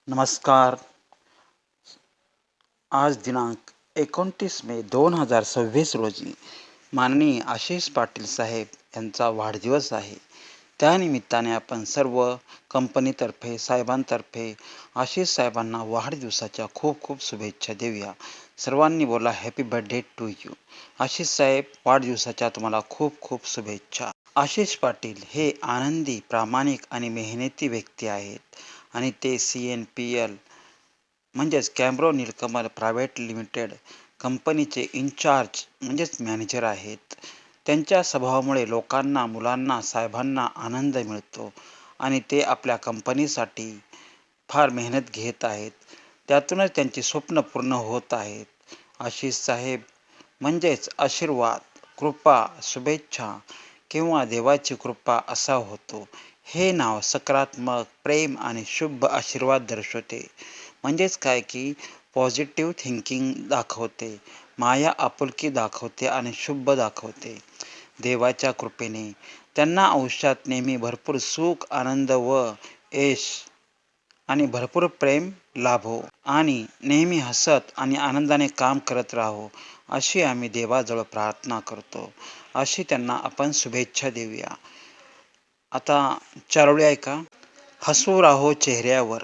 नमस्कार. आज दिनांक 29 मे 2026 रोजी माननीय आशिष पाटील साहेब यांचा वाढदिवस आहे. त्यानिमित्ताने आपण सर्व कंपनीतर्फे साहेबांतर्फे आशिष साहेबांना वाढदिवसाच्या खूप खूप शुभेच्छा देऊया. सर्वांनी बोला happy birthday to you. Ashish साहेब, वाढदिवसाच्या तुम्हाला खूप खूप शुभेच्छा. आशिष पाटील हे आनंदी, प्रामाणिक आणि मेहनती व्यक्ती आहेत आणि ते CNPL म्हणजेच कॅम्ब्रो नीलकमल प्रायव्हेट लिमिटेड कंपनीचे इन्चार्ज म्हणजेच मॅनेजर आहेत. त्यांच्या स्वभावामुळे लोकांना, मुलांना, साहेबांना आनंद मिळतो आणि ते आपल्या कंपनीसाठी फार मेहनत घेत आहेत. त्यातूनच त्यांची स्वप्न पूर्ण होत आहेत. आशिष साहेब म्हणजेच आशीर्वाद, कृपा, शुभेच्छा किंवा देवाची कृपा असा होतो. हे नाव सकारात्मक, प्रेम आणि शुभ आशीर्वाद दर्शवते. म्हणजेच काय की पॉझिटिव्ह थिंकिंग दाखवते, माया आपुलकी दाखवते आणि शुभ दाखवते. देवाच्या कृपेने त्यांना आयुष्यात नेहमी भरपूर सुख, आनंद व यश आणि भरपूर प्रेम लाभो आणि नेहमी हसत आणि आनंदाने काम करत राहो, अशी आम्ही देवाजवळ प्रार्थना करतो. अशी त्यांना आपण शुभेच्छा देऊया. आता चारोळी ऐका. हसू राहो चेहऱ्यावर,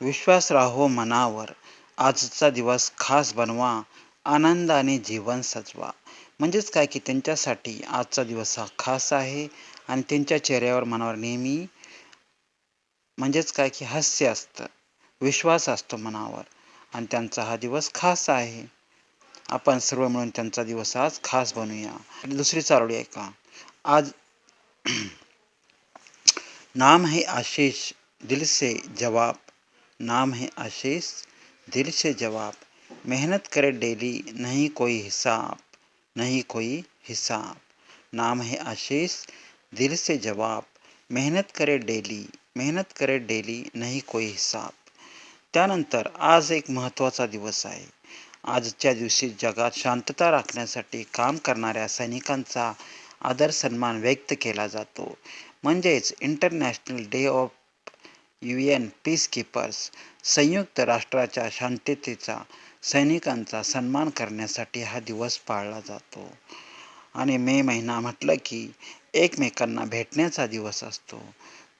विश्वास राहो मनावर, आजचा दिवस खास बनवा, आनंदाने जीवन सजवा. म्हणजेच काय की त्यांच्यासाठी आजचा दिवस हा खास आहे आणि त्यांच्या चेहऱ्यावर, मनावर नेहमी म्हणजेच काय की हास्य असतं, विश्वास असतो मनावर आणि त्यांचा हा दिवस खास आहे. आपण सर्व मिळून त्यांचा दिवस आज खास बनवूया. दुसरी चारोळी ऐका. आज नाम है आशीष, दिल से जवाब. नाम है आशीष, दिल से जवाब. मेहनत करे डेली, नहीं कोई हिसाब, नहीं कोई हिसाब. नाम है आशीष, दिल से जवाब. मेहनत करे डेली, मेहनत करे डेली, नहीं कोई हिसाब. त्यानंतर आज एक महत्त्वाचा दिवस आहे. आजच्या दिवशी जगात शांतता राखण्यासाठी काम करणाऱ्या सैनिकांचा आदर सन्मान व्यक्त केला जातो. म्हणजेच international day of UN peacekeepers. संयुक्त राष्ट्राच्या शांततेचा सैनिकांचा सन्मान करण्यासाठी हा दिवस पाळला जातो. आणि मे महिना म्हटलं की एकमेकांना भेटण्याचा दिवस असतो.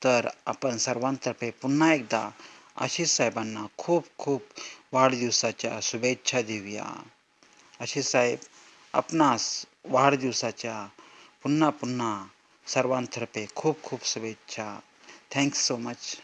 तर आपण सर्वांतर्फे पुन्हा एकदा आशिष साहेबांना खूप खूप वाढदिवसाच्या शुभेच्छा देऊया. आशिष साहेब, आपणास वाढदिवसाच्या पुन्हा पुन्हा सर्वांतर्फे खूप खूप शुभेच्छा. Thanks so much.